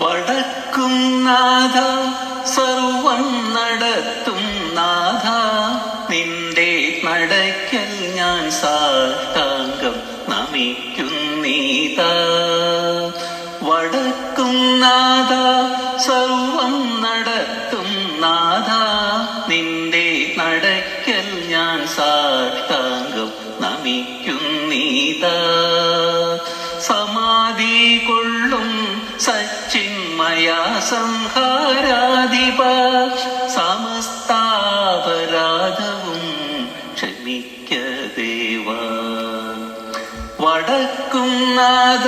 വടക്കും നാഥ സർവം നടത്തും നാഥ, നിന്റെ നടയ്ക്കൽ ഞാൻ സാഷ്ടാംഗം നമിക്കുന്നീതാ. വടക്കും നാഥ സർവം നടത്തും നാഥ, നിന്റെ നടയ്ക്കൽ ഞാൻ സാഷ്ടാംഗം നമിക്കുന്നീതാ. സമാധി കൊള്ളും സച്ചിന്മയ സംഹാരാധിപ, സമസ്താപരാധവും ക്ഷമിക്ക ദേവ. വടക്കും നാഥ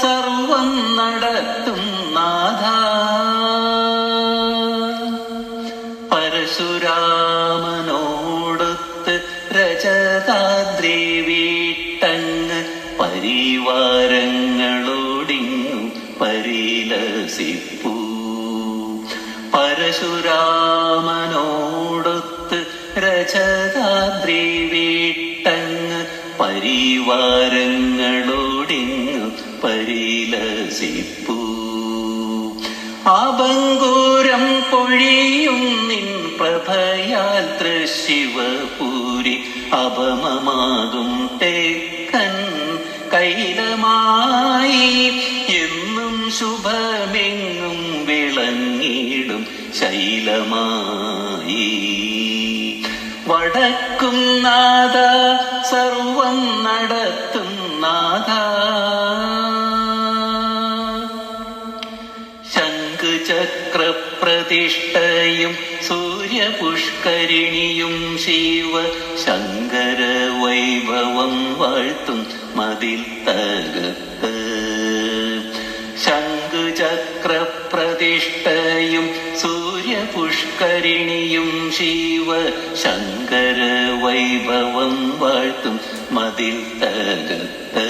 സർവം നടത്തും നാഥ, പരശുരാമനോടൊത്ത് രജതാദ്രി വീട്ടങ്ങ് പരിവാരങ്ങളോടിങ്ങു പരിലസിപ്പൂ. പരശുരാമനോടൊത്ത് രജതാദ്രി വീട്ടങ്ങ് പരിവാരങ്ങളോടിങ്ങു പരിലസിപ്പൂ. ആബങ്കൂരം പൊഴിയും നിൻ പ്രഭയാൽ തൃശിവപൂരി, അപമമാകും തെക്കൻ കൈലമായി എന്നും ശുഭമെങ്ങും വിളങ്ങിടും ശൈലമായി. വടക്കും നാഥ സർവം നടത്തും നാഥ, ശംഖുചക്രപ്രതിഷ്ഠയും സൂര്യപുഷ്കരിണിയും ശിവ ശങ്കര വൈഭവം വാഴ്ത്തും മതിൽ തകത്ത്. ശംഖുചക്രപ്രതിഷ്ഠയും സൂര്യപുഷ്കരിണിയും ശിവ ശങ്കര വൈഭവം വാഴ്ത്തും മതിൽ തകത്ത്.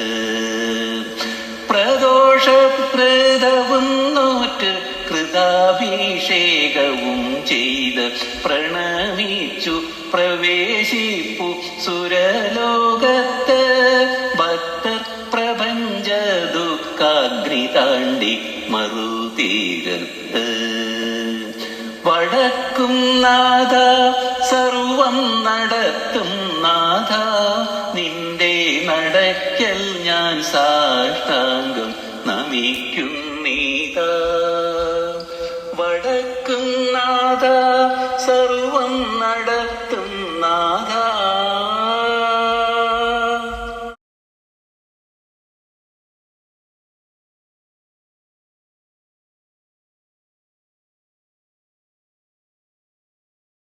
പ്രദോഷപ്രദവും നോറ്റ് കൃതാഭിഷേകവും ചെയ്ത് പ്രണമിച്ചു പ്രവേശിപ്പു സുരലോകത്ത്. ഭക്തർ പ്രപഞ്ച ദുഃഖാഗ്നി താണ്ടി മറുതീരത്ത്. വടക്കും നാഥ സർവം നടത്തും നാഥ, നിന്റെ നടയ്ക്കൽ ഞാൻ സാഷ്ടാംഗം നമിക്കുന്നീതാ.